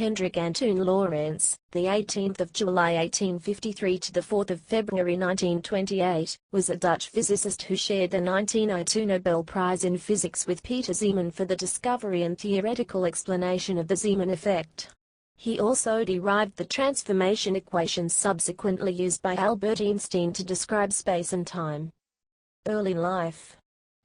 Hendrik Antoon Lorentz, the 18th of July 1853 to the 4th of February 1928, was a Dutch physicist who shared the 1902 Nobel Prize in Physics with Peter Zeeman for the discovery and theoretical explanation of the Zeeman effect. He also derived the transformation equations subsequently used by Albert Einstein to describe space and time. Early life.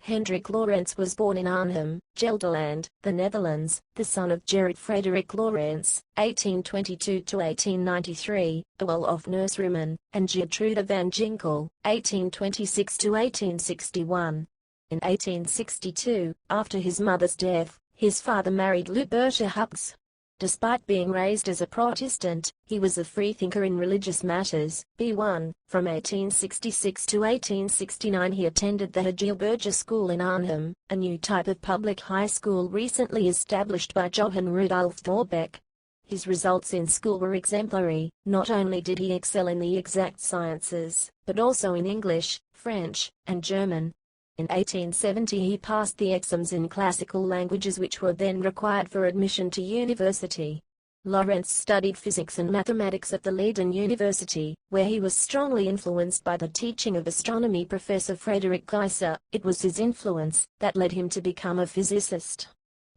Hendrik Lorentz was born in Arnhem, Gelderland, the Netherlands, the son of Gerrit Frederik Lorentz, 1822–1893, a well-off nurseryman, and Geertruida van Ginkel, 1826–1861. In 1862, after his mother's death, his father married Luberta Hupkes. Despite being raised as a Protestant, he was a freethinker in religious matters. B1. From 1866 to 1869 he attended the Hogere Burger School in Arnhem, a new type of public high school recently established by Johan Rudolph Thorbecke. His results in school were exemplary. Not only did he excel in the exact sciences, but also in English, French, and German. In 1870 he passed the exams in classical languages which were then required for admission to university. Lorentz studied physics and mathematics at the Leiden University, where he was strongly influenced by the teaching of astronomy professor Frederik Kaiser. It was his influence that led him to become a physicist.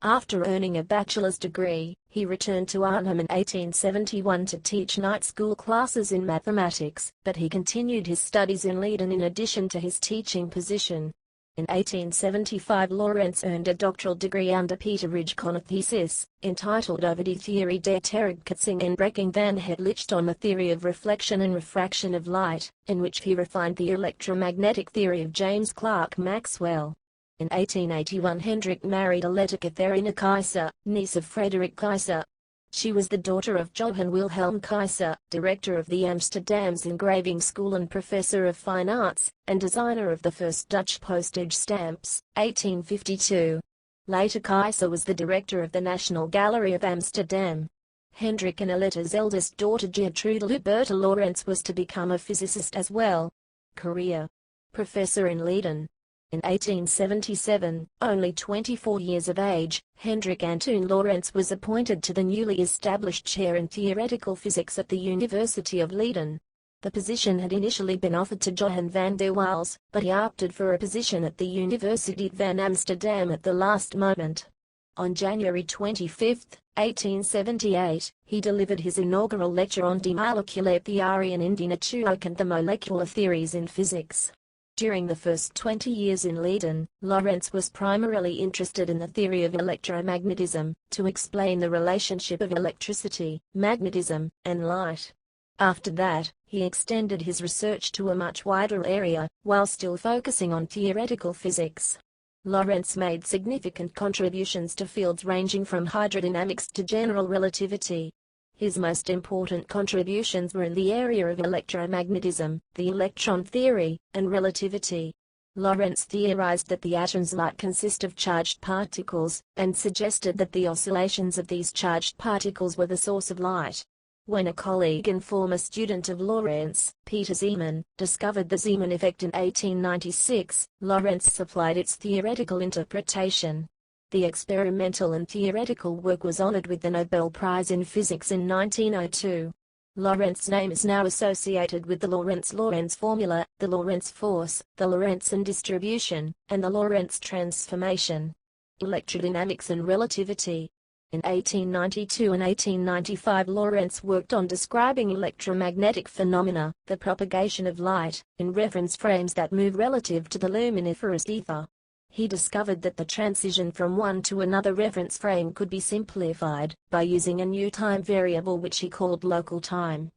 After earning a bachelor's degree, he returned to Arnhem in 1871 to teach night school classes in mathematics, but he continued his studies in Leiden in addition to his teaching position. In 1875 Lorentz earned a doctoral degree under Peter Richardson, a thesis, entitled Over die Theorie der Terugkatsing en Breking van het Licht on the theory of reflection and refraction of light, in which he refined the electromagnetic theory of James Clerk Maxwell. In 1881 Hendrik married Aletta Catharina Kaiser, niece of Frederik Kaiser. She was the daughter of Johann Wilhelm Kaiser, director of the Amsterdam's engraving school and professor of fine arts, and designer of the first Dutch postage stamps, 1852. Later Kaiser was the director of the National Gallery of Amsterdam. Hendrik and Aletta's eldest daughter Geertruida Luberta Lorentz was to become a physicist as well. Career. Professor in Leiden. In 1877, only 24 years of age, Hendrik Antoon Lorentz was appointed to the newly established chair in theoretical physics at the University of Leiden. The position had initially been offered to Johan van der Waals, but he opted for a position at the Universiteit van Amsterdam at the last moment. On January 25, 1878, he delivered his inaugural lecture on Die moleculaire theorie in de natuur and the molecular theories in physics. During the first 20 years in Leiden, Lorentz was primarily interested in the theory of electromagnetism, to explain the relationship of electricity, magnetism, and light. After that, he extended his research to a much wider area, while still focusing on theoretical physics. Lorentz made significant contributions to fields ranging from hydrodynamics to general relativity. His most important contributions were in the area of electromagnetism, the electron theory, and relativity. Lorentz theorized that the atom's light consist of charged particles, and suggested that the oscillations of these charged particles were the source of light. When a colleague and former student of Lorentz, Peter Zeeman, discovered the Zeeman effect in 1896, Lorentz supplied its theoretical interpretation. The experimental and theoretical work was honored with the Nobel Prize in Physics in 1902. Lorentz's name is now associated with the Lorentz-Lorenz formula, the Lorentz force, the Lorentzian distribution, and the Lorentz transformation. Electrodynamics and relativity. In 1892 and 1895 Lorentz worked on describing electromagnetic phenomena, the propagation of light, in reference frames that move relative to the luminiferous ether. He discovered that the transition from one to another reference frame could be simplified by using a new time variable which he called local time.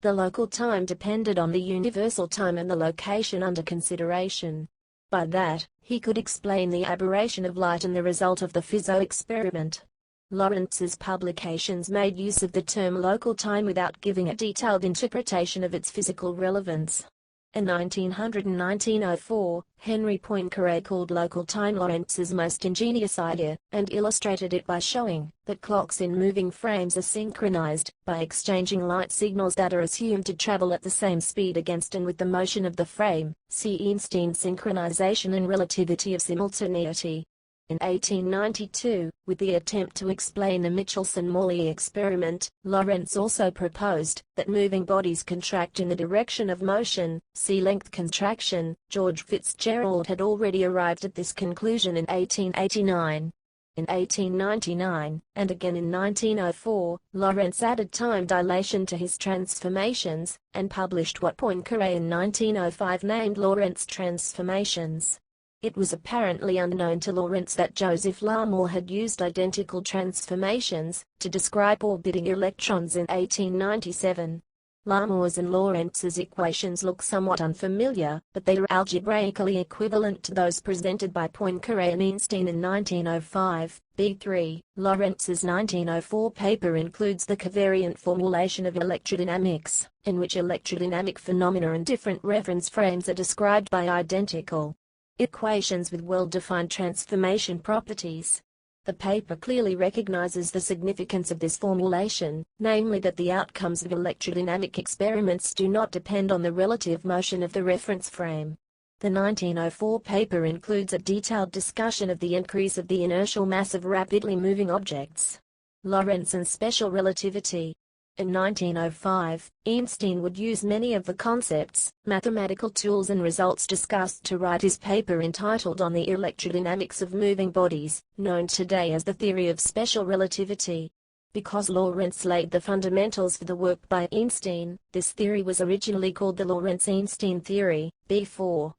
The local time depended on the universal time and the location under consideration. By that, he could explain the aberration of light and the result of the Fizeau experiment. Lorentz's publications made use of the term local time without giving a detailed interpretation of its physical relevance. In 1900 and 1904, Henry Poincare called local time Lorentz's most ingenious idea, and illustrated it by showing that clocks in moving frames are synchronized by exchanging light signals that are assumed to travel at the same speed against and with the motion of the frame. See Einstein's synchronization and relativity of simultaneity. In 1892, with the attempt to explain the Michelson-Morley experiment, Lorentz also proposed that moving bodies contract in the direction of motion, see length contraction. George Fitzgerald had already arrived at this conclusion in 1889. In 1899, and again in 1904, Lorentz added time dilation to his transformations, and published what Poincare in 1905 named Lorentz transformations. It was apparently unknown to Lorentz that Joseph Larmor had used identical transformations to describe orbiting electrons in 1897. Larmor's and Lorentz's equations look somewhat unfamiliar, but they are algebraically equivalent to those presented by Poincare and Einstein in 1905. B3. Lorentz's 1904 paper includes the covariant formulation of electrodynamics, in which electrodynamic phenomena and different reference frames are described by identical equations with well-defined transformation properties. The paper clearly recognizes the significance of this formulation, namely that the outcomes of electrodynamic experiments do not depend on the relative motion of the reference frame. The 1904 paper includes a detailed discussion of the increase of the inertial mass of rapidly moving objects. Lorentz and special relativity. In 1905, Einstein would use many of the concepts, mathematical tools and results discussed to write his paper entitled On the Electrodynamics of Moving Bodies, known today as the theory of special relativity. Because Lorentz laid the fundamentals for the work by Einstein, this theory was originally called the Lorentz-Einstein theory, B4.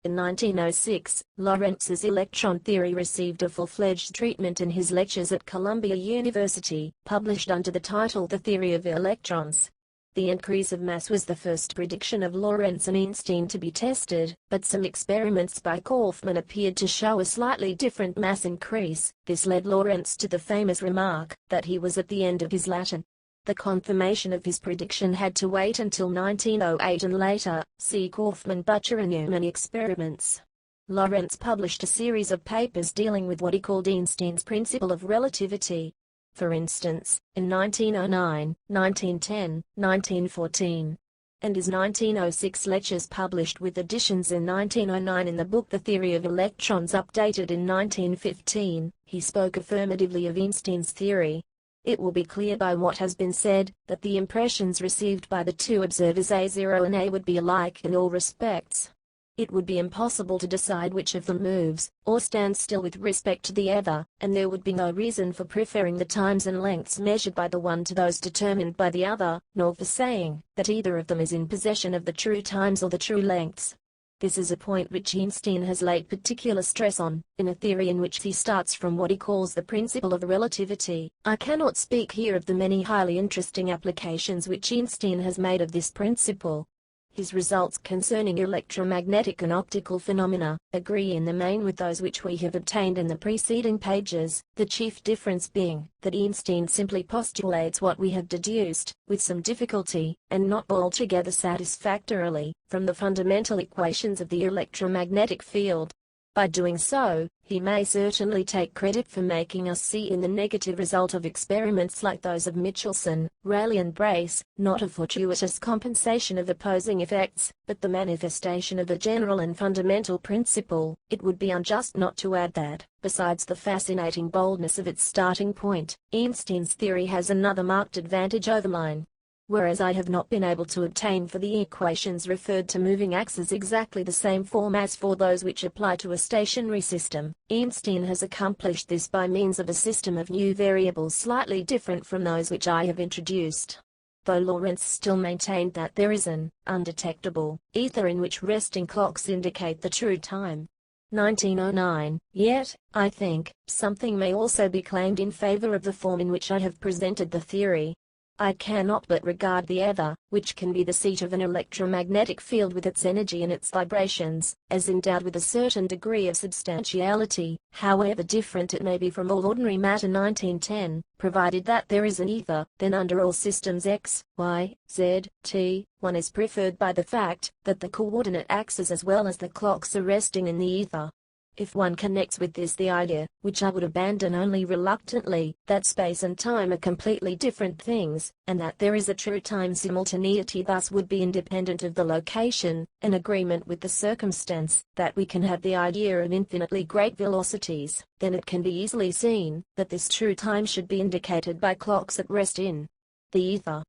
In 1906, Lorentz's electron theory received a full-fledged treatment in his lectures at Columbia University, published under the title The Theory of Electrons. The increase of mass was the first prediction of Lorentz and Einstein to be tested, but some experiments by Kaufmann appeared to show a slightly different mass increase. This led Lorentz to the famous remark that he was at the end of his Latin. The confirmation of his prediction had to wait until 1908 and later, see Kaufmann, Butcher and Newman experiments. Lorentz published a series of papers dealing with what he called Einstein's principle of relativity. For instance, in 1909, 1910, 1914, and his 1906 lectures published with additions in 1909 in the book The Theory of Electrons updated in 1915, he spoke affirmatively of Einstein's theory. It will be clear by what has been said, that the impressions received by the two observers A0 and A would be alike in all respects. It would be impossible to decide which of them moves, or stands still with respect to the other, and there would be no reason for preferring the times and lengths measured by the one to those determined by the other, nor for saying that either of them is in possession of the true times or the true lengths. This is a point which Einstein has laid particular stress on, in a theory in which he starts from what he calls the principle of relativity. I cannot speak here of the many highly interesting applications which Einstein has made of this principle. His results concerning electromagnetic and optical phenomena agree in the main with those which we have obtained in the preceding pages, the chief difference being that Einstein simply postulates what we have deduced, with some difficulty, and not altogether satisfactorily, from the fundamental equations of the electromagnetic field. By doing so, he may certainly take credit for making us see in the negative result of experiments like those of Michelson, Rayleigh and Brace, not a fortuitous compensation of opposing effects, but the manifestation of a general and fundamental principle. It would be unjust not to add that, besides the fascinating boldness of its starting point, Einstein's theory has another marked advantage over mine. Whereas I have not been able to obtain for the equations referred to moving axes exactly the same form as for those which apply to a stationary system, Einstein has accomplished this by means of a system of new variables slightly different from those which I have introduced. Though Lorentz still maintained that there is an undetectable ether in which resting clocks indicate the true time. 1909, yet, I think, something may also be claimed in favor of the form in which I have presented the theory. I cannot but regard the ether, which can be the seat of an electromagnetic field with its energy and its vibrations, as endowed with a certain degree of substantiality, however different it may be from all ordinary matter. 1910, provided that there is an ether, then under all systems X, Y, Z, T, one is preferred by the fact that the coordinate axes as well as the clocks are resting in the ether. If one connects with this the idea, which I would abandon only reluctantly, that space and time are completely different things, and that there is a true time simultaneity thus would be independent of the location, an agreement with the circumstance that we can have the idea of infinitely great velocities, then it can be easily seen that this true time should be indicated by clocks at rest in the ether.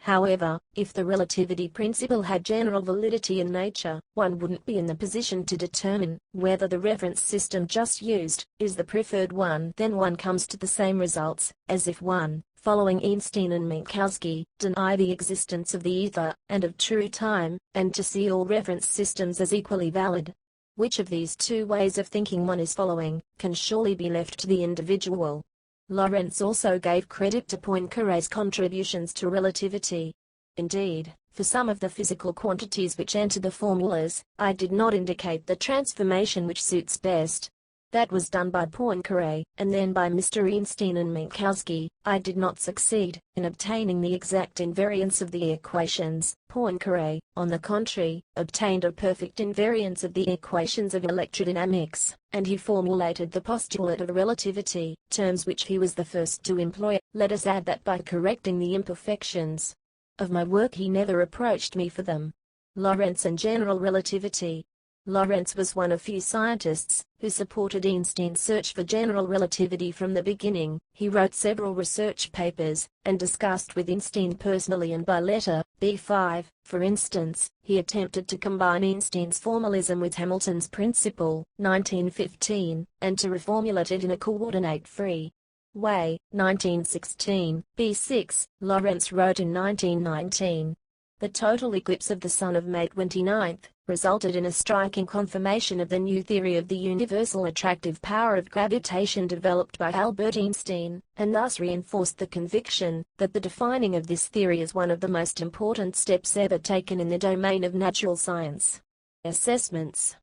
However, if the relativity principle had general validity in nature, one wouldn't be in the position to determine whether the reference system just used is the preferred one. Then one comes to the same results, as if one, following Einstein and Minkowski, deny the existence of the ether and of true time, and to see all reference systems as equally valid. Which of these two ways of thinking one is following, can surely be left to the individual. Lorentz also gave credit to Poincare's contributions to relativity. Indeed, for some of the physical quantities which enter the formulas, I did not indicate the transformation which suits best. That was done by Poincare, and then by Mr. Einstein and Minkowski. I did not succeed in obtaining the exact invariance of the equations. Poincare, on the contrary, obtained a perfect invariance of the equations of electrodynamics, and he formulated the postulate of relativity, terms which he was the first to employ. Let us add that by correcting the imperfections of my work he never reproached me for them. Lorentz and general relativity. Lorentz was one of few scientists who supported Einstein's search for general relativity from the beginning. He wrote several research papers, and discussed with Einstein personally and by letter. B5, for instance, he attempted to combine Einstein's formalism with Hamilton's principle, 1915, and to reformulate it in a coordinate-free way, 1916. B6, Lorentz wrote in 1919. The total eclipse of the Sun of May 29 resulted in a striking confirmation of the new theory of the universal attractive power of gravitation developed by Albert Einstein, and thus reinforced the conviction that the defining of this theory is one of the most important steps ever taken in the domain of natural science. Assessments.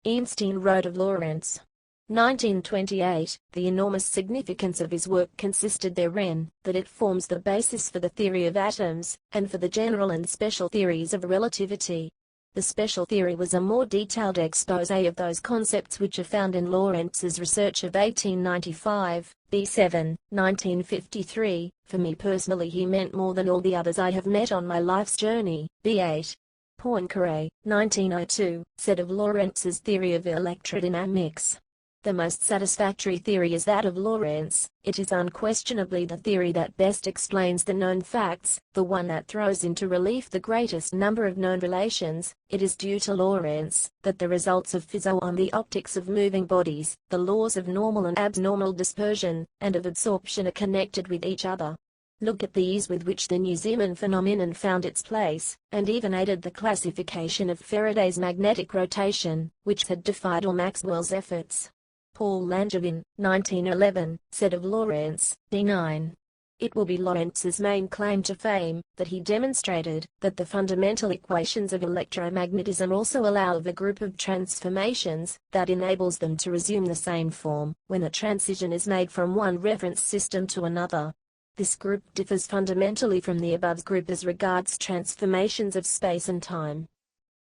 Einstein wrote of Lorentz, 1928, the enormous significance of his work consisted therein, that it forms the basis for the theory of atoms, and for the general and special theories of relativity. The special theory was a more detailed exposé of those concepts which are found in Lorentz's research of 1895, B7, 1953. For me personally he meant more than all the others I have met on my life's journey. B8. Poincare, 1902, said of Lorentz's theory of electrodynamics, the most satisfactory theory is that of Lorentz. It is unquestionably the theory that best explains the known facts, the one that throws into relief the greatest number of known relations. It is due to Lorentz that the results of physics on the optics of moving bodies, the laws of normal and abnormal dispersion, and of absorption are connected with each other. Look at the ease with which the nurseryman phenomenon found its place, and even aided the classification of Faraday's magnetic rotation, which had defied all Maxwell's efforts. Paul Langevin, 1911, said of Lorentz, D9. It will be Lorentz's main claim to fame that he demonstrated that the fundamental equations of electromagnetism also allow of a group of transformations that enables them to resume the same form when a transition is made from one reference system to another. This group differs fundamentally from the above group as regards transformations of space and time.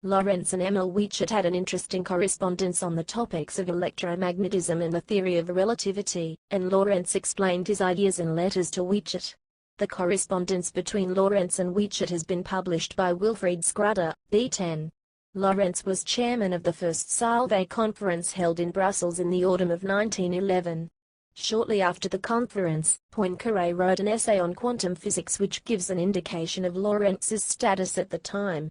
Lorentz and Emil Weichert had an interesting correspondence on the topics of electromagnetism and the theory of relativity, and Lorentz explained his ideas in letters to Weichert. The correspondence between Lorentz and Weichert has been published by Wilfried Schröder, B10. Lorentz was chairman of the first Solvay conference held in Brussels in the autumn of 1911. Shortly after the conference, Poincare wrote an essay on quantum physics which gives an indication of Lorentz's status at the time.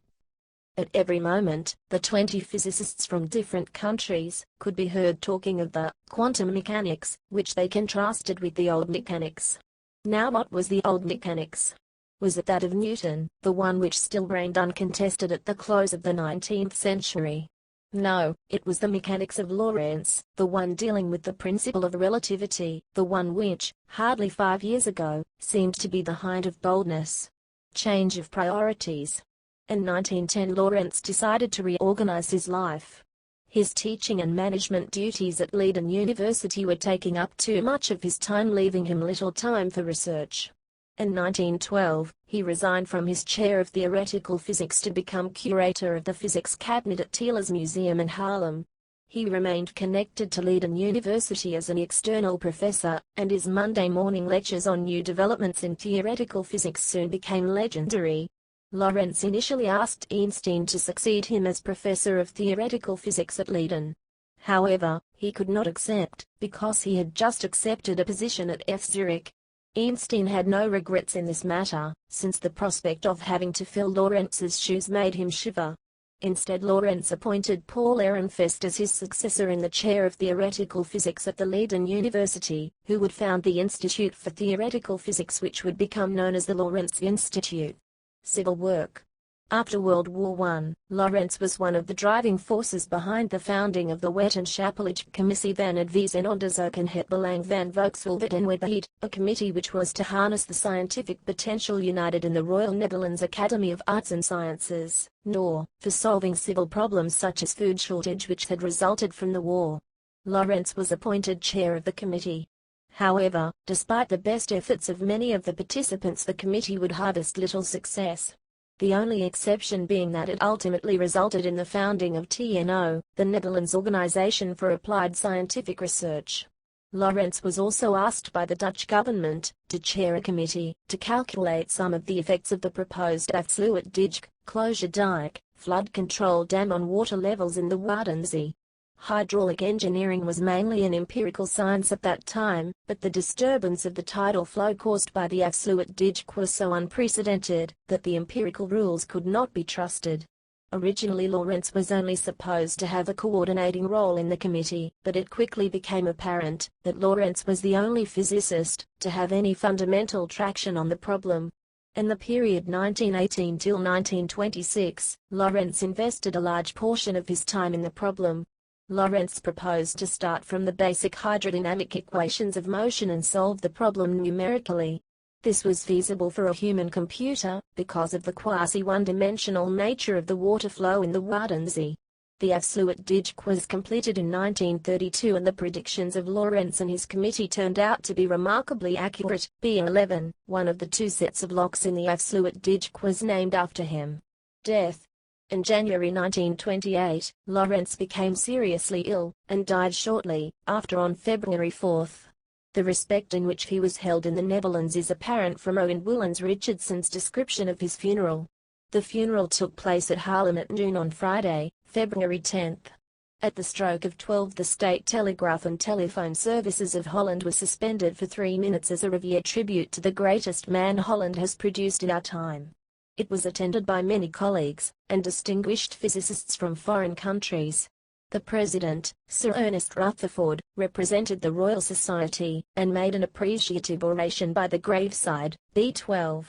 At every moment, the 20 physicists from different countries could be heard talking of the quantum mechanics, which they contrasted with the old mechanics. Now what was the old mechanics? Was it that of Newton, the one which still reigned uncontested at the close of the 19th century? No, it was the mechanics of Lorentz, the one dealing with the principle of relativity, the one which, hardly 5 years ago, seemed to be the height of boldness. Change of priorities. In 1910 Lorentz decided to reorganize his life. His teaching and management duties at Leiden University were taking up too much of his time, leaving him little time for research. In 1912, he resigned from his chair of theoretical physics to become curator of the physics cabinet at Thiele's Museum in Haarlem. He remained connected to Leiden University as an external professor, and his Monday morning lectures on new developments in theoretical physics soon became legendary. Lorentz initially asked Einstein to succeed him as professor of theoretical physics at Leiden. However, he could not accept, because he had just accepted a position at F. Zurich. Einstein had no regrets in this matter, since the prospect of having to fill Lorentz's shoes made him shiver. Instead, Lorentz appointed Paul Ehrenfest as his successor in the chair of theoretical physics at the Leiden University, who would found the Institute for Theoretical Physics, which would become known as the Lorentz Institute. Civil work. After World War I, Lorentz was one of the driving forces behind the founding of the Wetenschappelijke Commissie van Advies en Onderzoek en het Belang van Volksgezondheid, a committee which was to harness the scientific potential united in the Royal Netherlands Academy of Arts and Sciences, NOR, for solving civil problems such as food shortage which had resulted from the war. Lorentz was appointed chair of the committee. However, despite the best efforts of many of the participants, the committee would harvest little success. The only exception being that it ultimately resulted in the founding of TNO, the Netherlands Organization for Applied Scientific Research. Lorentz was also asked by the Dutch government to chair a committee to calculate some of the effects of the proposed Afsluitdijk, closure dike, flood control dam on water levels in the Waddenzee. Hydraulic engineering was mainly an empirical science at that time, but the disturbance of the tidal flow caused by the Afsluitdijk was so unprecedented that the empirical rules could not be trusted. Originally, Lorentz was only supposed to have a coordinating role in the committee, but it quickly became apparent that Lorentz was the only physicist to have any fundamental traction on the problem. In the period 1918 till 1926, Lorentz invested a large portion of his time in the problem. Lorentz proposed to start from the basic hydrodynamic equations of motion and solve the problem numerically. This was feasible for a human computer, because of the quasi-one-dimensional nature of the water flow in the Waddenzee. The Afsluitdijk was completed in 1932, and the predictions of Lorentz and his committee turned out to be remarkably accurate. B11, one of the two sets of locks in the Afsluitdijk, was named after him. Death. In January 1928, Lorentz became seriously ill, and died shortly after on February 4. The respect in which he was held in the Netherlands is apparent from Owen Willens Richardson's description of his funeral. The funeral took place at Haarlem at noon on Friday, February 10. At the stroke of 12, the state telegraph and telephone services of Holland were suspended for 3 minutes as a revered tribute to the greatest man Holland has produced in our time. It was attended by many colleagues and distinguished physicists from foreign countries. The president, Sir Ernest Rutherford, represented the Royal Society and made an appreciative oration by the graveside. B12.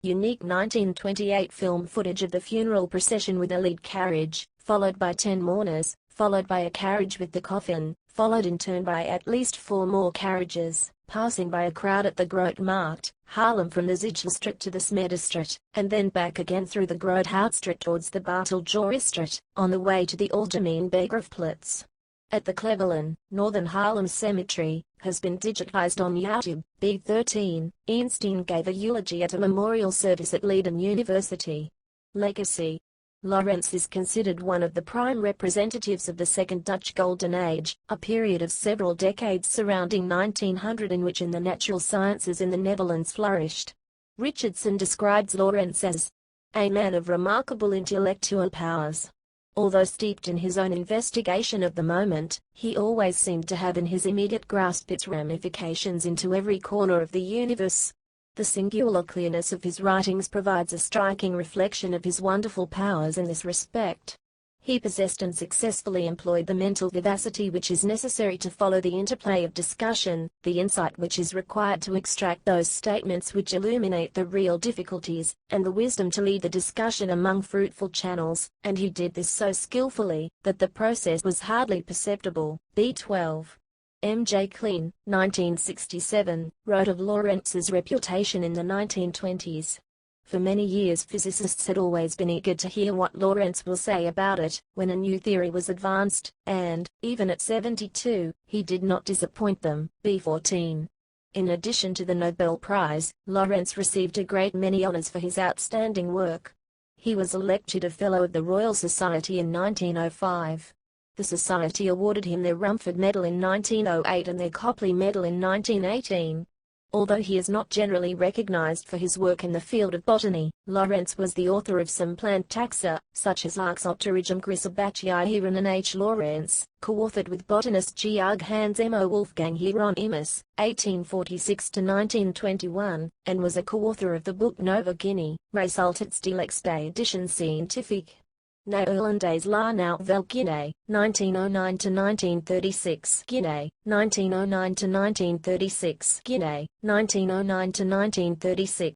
Unique 1928 film footage of the funeral procession with a lead carriage, followed by 10 mourners, followed by a carriage with the coffin, followed in turn by at least 4 more carriages, passing by a crowd at the Grote Markt, Haarlem, from the Zijlstraat to the Smedestraat, and then back again through the Grote Houtstraat towards the Barteljorisstraat, on the way to the Algemeen Begraafplaats. At the Cleveland, Northern Haarlem Cemetery, has been digitized on YouTube. B13, Einstein gave a eulogy at a memorial service at Leiden University. Legacy. Lorentz is considered one of the prime representatives of the Second Dutch Golden Age, a period of several decades surrounding 1900 in which the natural sciences in the Netherlands flourished. Richardson describes Lorentz as a man of remarkable intellectual powers. Although steeped in his own investigation of the moment, he always seemed to have in his immediate grasp its ramifications into every corner of the universe. The singular clearness of his writings provides a striking reflection of his wonderful powers in this respect. He possessed and successfully employed the mental vivacity which is necessary to follow the interplay of discussion, the insight which is required to extract those statements which illuminate the real difficulties, and the wisdom to lead the discussion among fruitful channels, and he did this so skillfully that the process was hardly perceptible. B12. M. J. Klein, 1967, wrote of Lorentz's reputation in the 1920s. For many years physicists had always been eager to hear what Lorentz will say about it, when a new theory was advanced, and, even at 72, he did not disappoint them. B14. In addition to the Nobel Prize, Lorentz received a great many honors for his outstanding work. He was elected a Fellow of the Royal Society in 1905. The Society awarded him their Rumford Medal in 1908 and their Copley Medal in 1918. Although he is not generally recognized for his work in the field of botany, Lorentz was the author of some plant taxa, such as Arxopterygium chrysobachiae and H. Lorentz, co-authored with botanist Georg Hans Emmo Wolfgang Hieronymus, 1846–1921, and was a co-author of the book Nova Guinea, Resultats de l'expedition scientifique. Néerlandaise la Nouvelle Guinée, 1909–1936 Guinée, 1909–1936 Guinée, 1909–1936